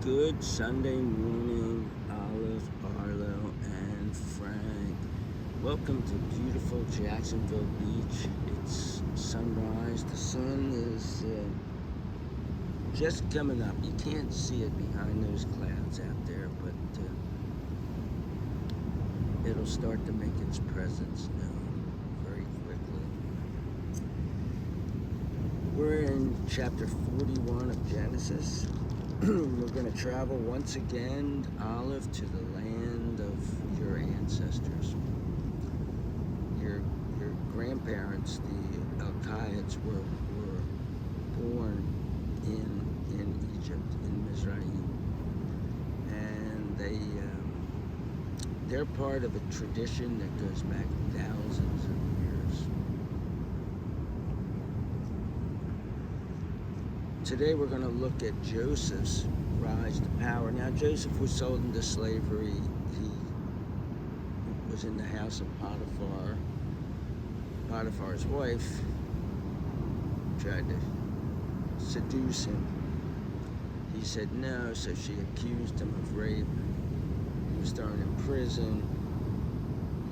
Good Sunday morning, Olive, Arlo, and Frank. Welcome to beautiful Jacksonville Beach. It's sunrise. The sun is just coming up. You can't see it behind those clouds out there, but it'll start to make its presence known very quickly. We're in chapter 41 of Genesis. We're going to travel once again, Olive, to the land of your ancestors. Your grandparents, the Elkites, were born in Egypt, in Mizraim, and they're part of a tradition that goes back thousands of years. Today we're going to look at Joseph's rise to power. Now, Joseph was sold into slavery. He was in the house of Potiphar. Potiphar's wife tried to seduce him. He said no, so she accused him of rape. He was thrown in prison.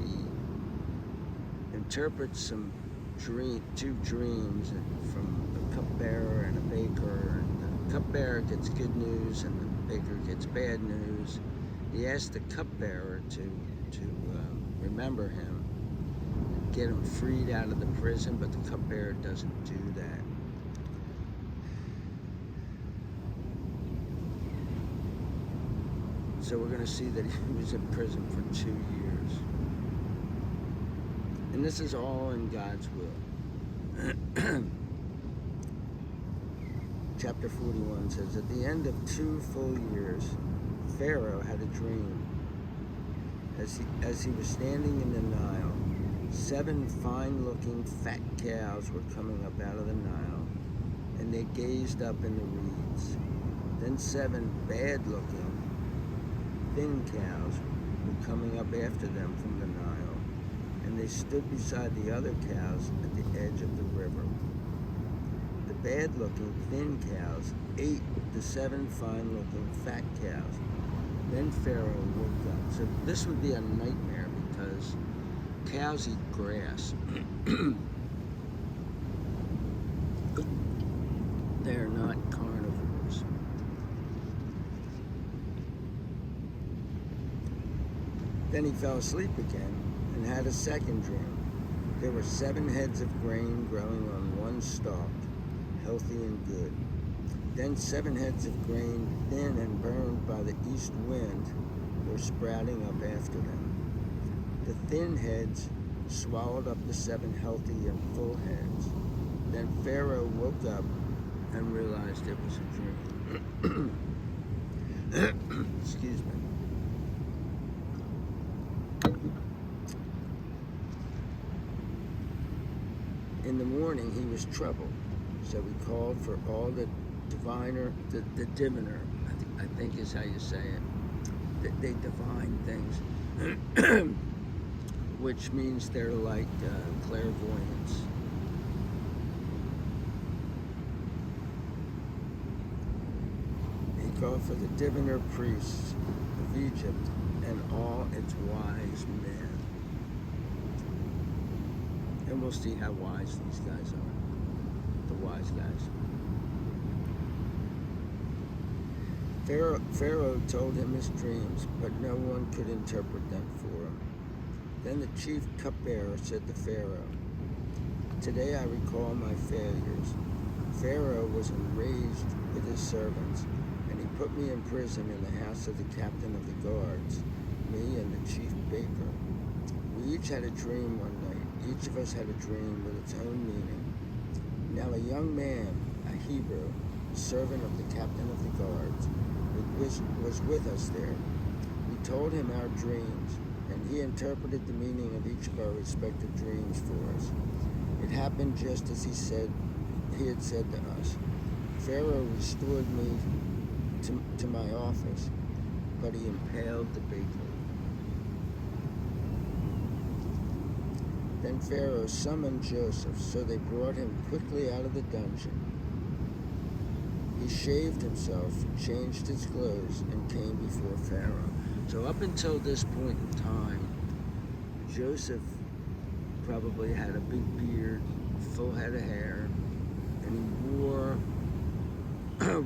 He interprets two dreams from a cupbearer and a baker, and the cupbearer gets good news and the baker gets bad news. He asked the cupbearer to remember him, get him freed out of the prison, but the cupbearer doesn't do that. So we're going to see that he was in prison for 2 years. And this is all in God's will. Chapter 41 says, at the end of 2 full years, Pharaoh had a dream. As he was standing in the Nile, 7 fine-looking fat cows were coming up out of the Nile, and they gazed up in the reeds. Then 7 bad-looking, thin cows were coming up after them from the Nile, and they stood beside the other cows at the edge of the river. The bad-looking thin cows ate the 7 fine-looking fat cows. Then Pharaoh woke up. So this would be a nightmare because cows eat grass. They're not carnivores. Then he fell asleep again and had a second dream. There were 7 heads of grain growing on one stalk, healthy and good. Then 7 heads of grain, thin and burned by the east wind, were sprouting up after them. The thin heads swallowed up the 7 healthy and full heads. Then Pharaoh woke up and realized it was a dream. Excuse me. In the morning he was troubled, so he called for all the diviner, the diviner, I think is how you say it. They divine things, which means they're like clairvoyants. He called for the diviner priests of Egypt and all its wise men. And we'll see how wise these guys are, the wise guys. Pharaoh told him his dreams, but no one could interpret them for him. Then the chief cupbearer said to Pharaoh, today I recall my failures. Pharaoh was enraged with his servants, and he put me in prison in the house of the captain of the guards, me and the chief baker. We each had a dream one night. Each of us had a dream with its own meaning. Now a young man, a Hebrew, servant of the captain of the guards, was with us there. We told him our dreams, and he interpreted the meaning of each of our respective dreams for us. It happened just as he had said to us. Pharaoh restored me to my office, but he impaled the baker. Then Pharaoh summoned Joseph, so they brought him quickly out of the dungeon. He He shaved himself, changed his clothes, and came before Pharaoh. So up until this point in time, Joseph probably had a big beard, full head of hair, and he wore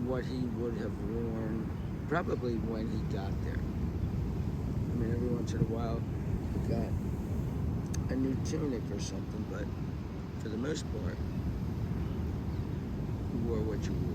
what he would have worn probably when he got there. I mean, every once in a while he got a new tunic or something, but for the most part, you wore what you wore.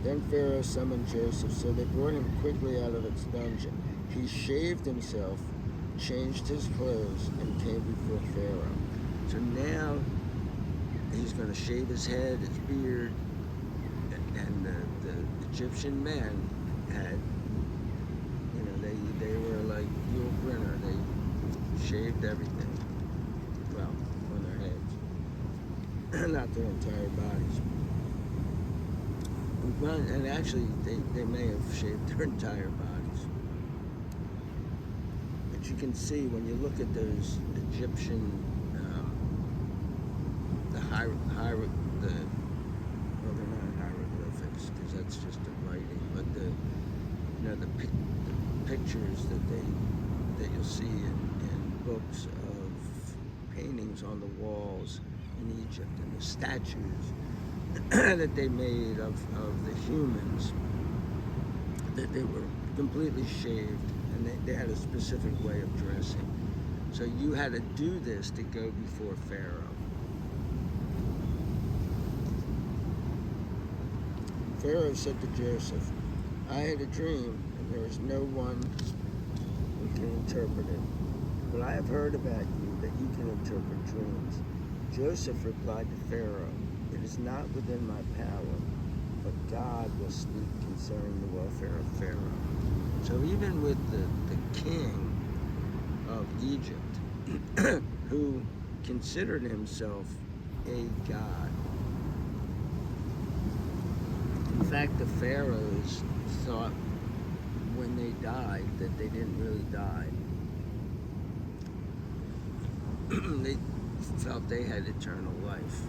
Then Pharaoh summoned Joseph, so they brought him quickly out of its dungeon. He shaved himself, changed his clothes, and came before Pharaoh. So now he's going to shave his head, his beard, and the Egyptian men had, you know, they were like Yul Brynner. They shaved everything, well, on their heads, not their entire bodies. Well, and actually, they may have shaved their entire bodies. But you can see when you look at those Egyptian, well, they're not hieroglyphics because that's just a writing, but the pictures that you'll see in books of paintings on the walls in Egypt and the statues that they made of the humans, that they were completely shaved, and they had a specific way of dressing. So you had to do this to go before Pharaoh. Pharaoh said to Joseph, I had a dream, and there is no one who can interpret it. But I have heard about you that you can interpret dreams. Joseph replied to Pharaoh, it is not within my power, but God will speak concerning the welfare of Pharaoh. So even with the king of Egypt, who considered himself a god, in fact, the pharaohs thought when they died that they didn't really die. They felt they had eternal life.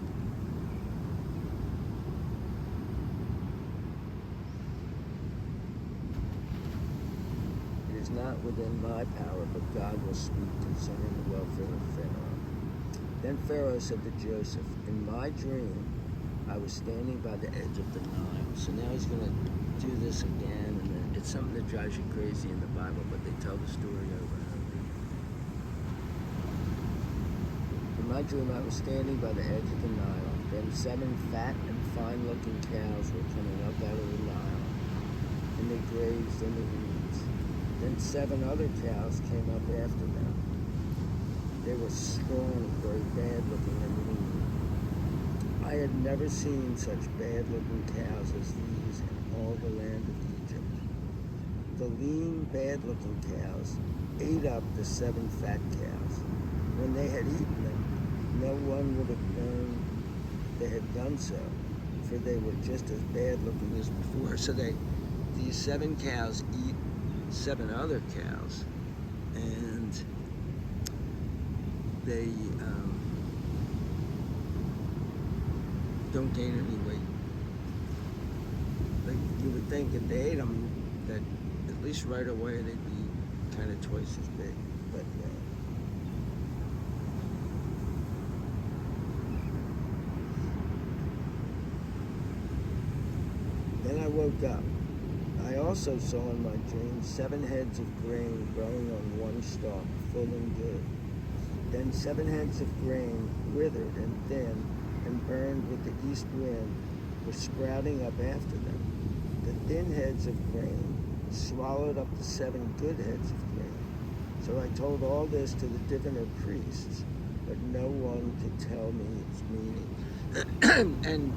It is not within my power, but God will speak concerning the welfare of Pharaoh. Then Pharaoh said to Joseph, in my dream, I was standing by the edge of the Nile. So now he's going to do this again, and it's something that drives you crazy in the Bible, but they tell the story over and over. In my dream, I was standing by the edge of the Nile. Then 7 fat and fine-looking cows were coming up out of the Nile, and they grazed in the reeds. Then 7 other cows came up after them. They were strong, very bad-looking and lean. I had never seen such bad-looking cows as these in all the land of Egypt. The lean, bad-looking cows ate up the 7 fat cows. When they had eaten them, no one would have known they had done so, for they were just as bad-looking as before. So these 7 cows eat 7 other cows, and they don't gain any weight. Like you would think if they ate them, that at least right away they'd be kind of twice as big. But then I woke up. I also saw in my dream 7 heads of grain growing on one stalk, full and good. Then 7 heads of grain, withered and thin, and burned with the east wind, were sprouting up after them. The thin heads of grain swallowed up the 7 good heads of grain. So I told all this to the diviner priests, but no one could tell me its meaning. And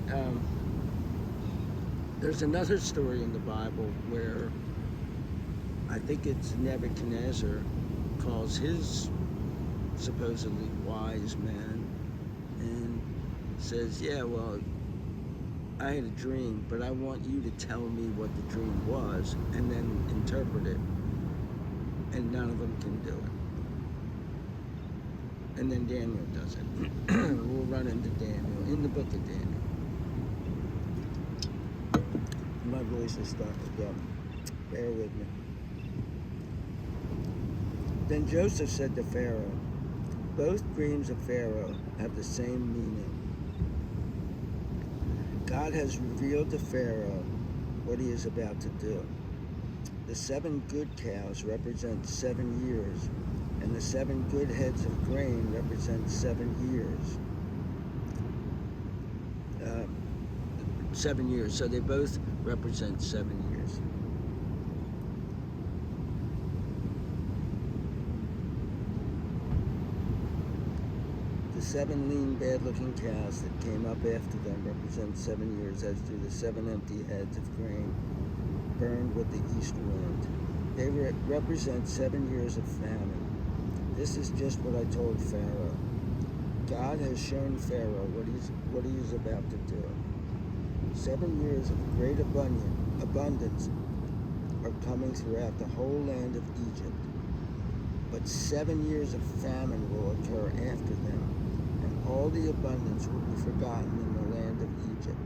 there's another story in the Bible where I think it's Nebuchadnezzar calls his supposedly wise man and says, yeah, well, I had a dream, but I want you to tell me what the dream was and then interpret it. And none of them can do it. And then Daniel does it. We'll run into Daniel, in the book of Daniel. My voice is starting to go. Bear with me. Then Joseph said to Pharaoh, both dreams of Pharaoh have the same meaning. God has revealed to Pharaoh what he is about to do. The 7 good cows represent 7 years, and the 7 good heads of grain represent 7 years. 7 years, so they both represent 7 years. The 7 lean, bad-looking cows that came up after them represent 7 years, as do the 7 empty heads of grain burned with the east wind. They represent 7 years of famine. This is just what I told Pharaoh. God has shown Pharaoh what he is about to do. 7 years of great abundance are coming throughout the whole land of Egypt. But 7 years of famine will occur after them, and all the abundance will be forgotten in the land of Egypt.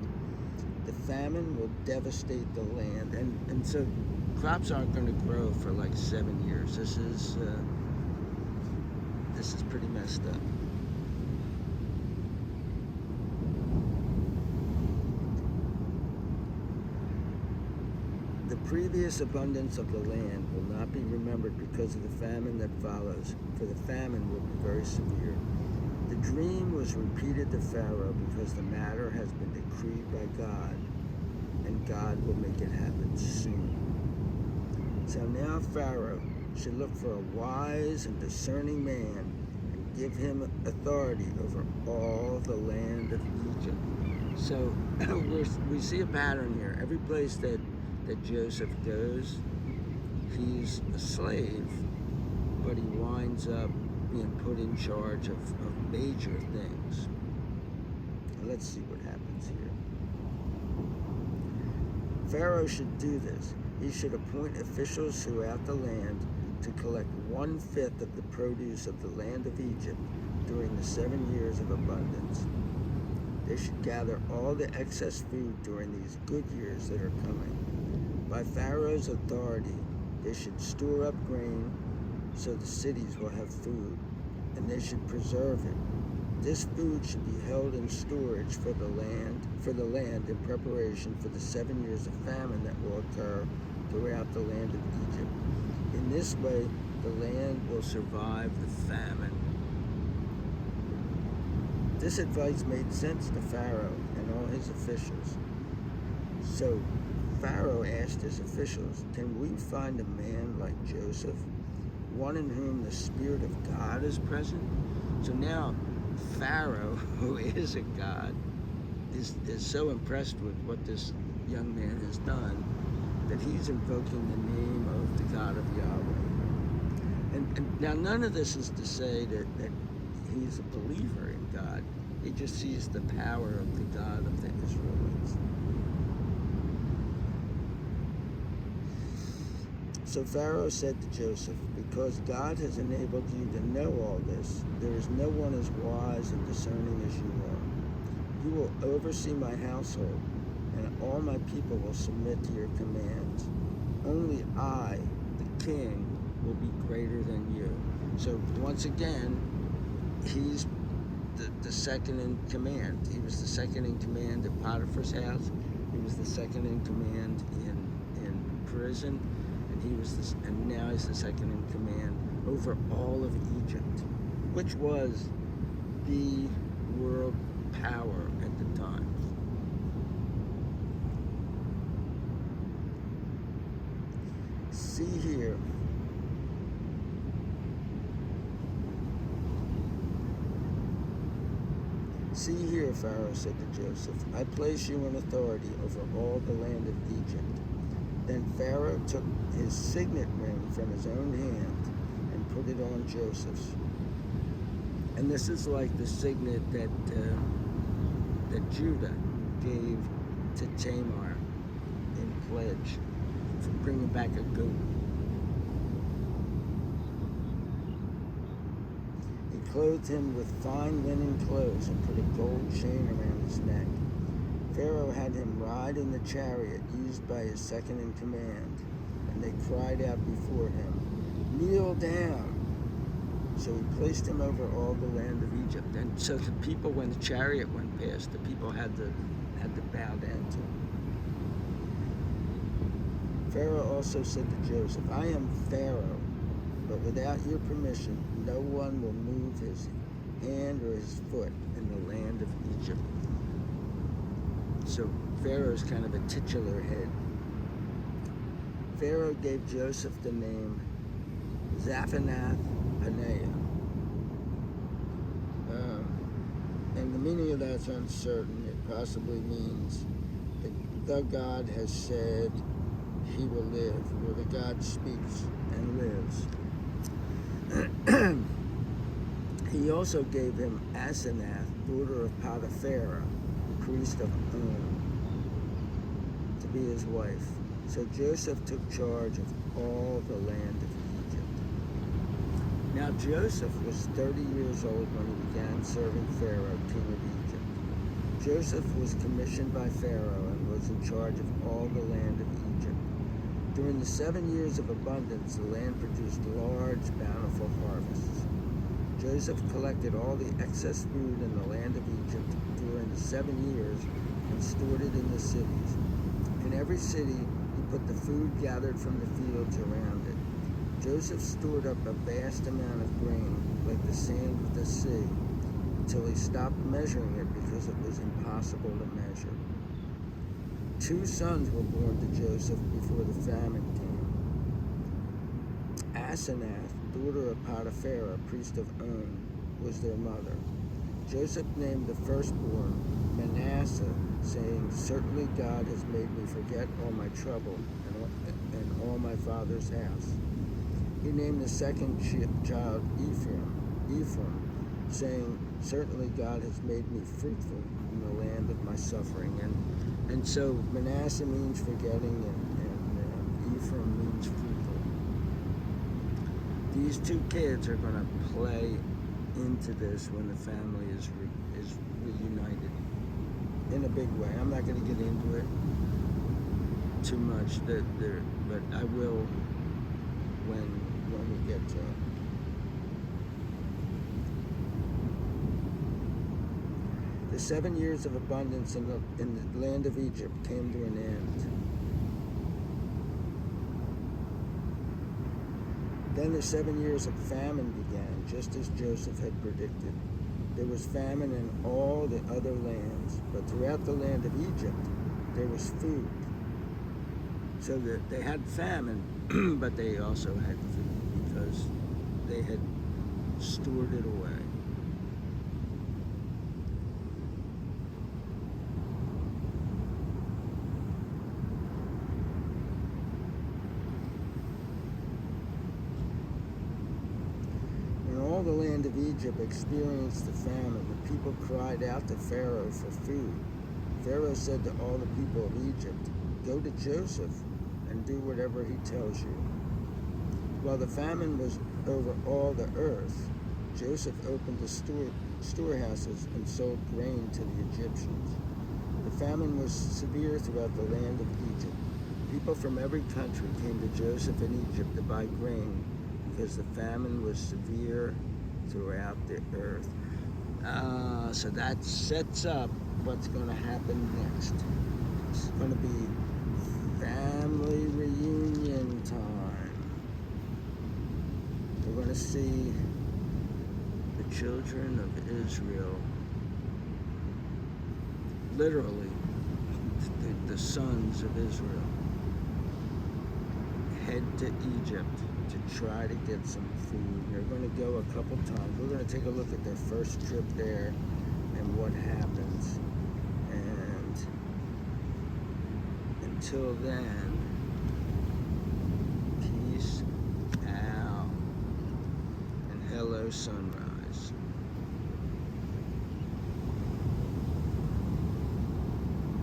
The famine will devastate the land, and so crops aren't going to grow for like 7 years. This is pretty messed up. The previous abundance of the land will not be remembered because of the famine that follows, for the famine will be very severe. The dream was repeated to Pharaoh because the matter has been decreed by God, and God will make it happen soon. So now Pharaoh should look for a wise and discerning man and give him authority over all the land of Egypt. So we see a pattern here. Every place that Joseph goes, he's a slave, but he winds up being put in charge of major things. Let's see what happens here. Pharaoh should do this. He should appoint officials throughout the land to collect 1/5 of the produce of the land of Egypt during the 7 years of abundance. They should gather all the excess food during these good years that are coming. By Pharaoh's authority, they should store up grain so the cities will have food, and they should preserve it. This food should be held in storage for the land in preparation for the 7 years of famine that will occur throughout the land of Egypt. In this way, the land will survive the famine. This advice made sense to Pharaoh and all his officials. So Pharaoh asked his officials, "Can we find a man like Joseph, one in whom the Spirit of God is present?" So now Pharaoh, who is a god, is so impressed with what this young man has done that he's invoking the name of the God of Yahweh. And now none of this is to say that he's a believer in God. He just sees the power of the God of the Israelites. So Pharaoh said to Joseph, "Because God has enabled you to know all this, there is no one as wise and discerning as you are. You will oversee my household, and all my people will submit to your commands. Only I, the king, will be greater than you." So once again, he's the second in command. He was the second in command at Potiphar's house. He was the second in command in prison. And now he's the second in command over all of Egypt, which was the world power at the time. See here. "See here," Pharaoh said to Joseph, "I place you in authority over all the land of Egypt." Then Pharaoh took his signet ring from his own hand and put it on Joseph's. And this is like the signet that Judah gave to Tamar in pledge for bringing back a goat. He clothed him with fine linen clothes and put a gold chain around his neck. Pharaoh had him ride in the chariot used by his second in command, and they cried out before him, "Kneel down!" So he placed him over all the land of Egypt. And so the people, when the chariot went past, the people had to bow down to him. Pharaoh also said to Joseph, "I am Pharaoh, but without your permission, no one will move his hand or his foot in the land of Egypt." So Pharaoh is kind of a titular head. Pharaoh gave Joseph the name Zaphanath-Paneah. And the meaning of that's uncertain. It possibly means the God has said he will live, or the God speaks and lives. He also gave him Asenath, daughter of Potiphar, priest of On, to be his wife. So Joseph took charge of all the land of Egypt. Now Joseph was 30 years old when he began serving Pharaoh, king of Egypt. Joseph was commissioned by Pharaoh and was in charge of all the land of Egypt. During the 7 years of abundance, the land produced large, bountiful harvests. Joseph collected all the excess food in the land of Egypt during the 7 years and stored it in the cities. In every city, he put the food gathered from the fields around it. Joseph stored up a vast amount of grain, like the sand of the sea, until he stopped measuring it because it was impossible to measure. 2 sons were born to Joseph before the famine came. Asenath, daughter of Potiphar, priest of On, was their mother. Joseph named the firstborn Manasseh, saying, "Certainly God has made me forget all my trouble and all my father's house." He named the second child Ephraim, saying, "Certainly God has made me fruitful in the land of my suffering." And so Manasseh means forgetting, and Ephraim means fruitful. These 2 kids are going to play into this when the family is reunited in a big way. I'm not going to get into it too much, but I will when we get to it. The 7 years of abundance in the land of Egypt came to an end. Then the 7 years of famine began, just as Joseph had predicted. There was famine in all the other lands, but throughout the land of Egypt, there was food. So that they had famine, but they also had food because they had stored it away. All the land of Egypt experienced the famine. The people cried out to Pharaoh for food. Pharaoh said to all the people of Egypt, "Go to Joseph and do whatever he tells you." While the famine was over all the earth, Joseph opened the storehouses and sold grain to the Egyptians. The famine was severe throughout the land of Egypt. People from every country came to Joseph in Egypt to buy grain, because the famine was severe throughout the earth. So that sets up what's going to happen next. It's going to be family reunion time. We're going to see the children of Israel, literally the sons of Israel, head to Egypt to try to get some food. They're going to go a couple times. We're going to take a look at their first trip there and what happens. And until then, peace out and hello sunrise.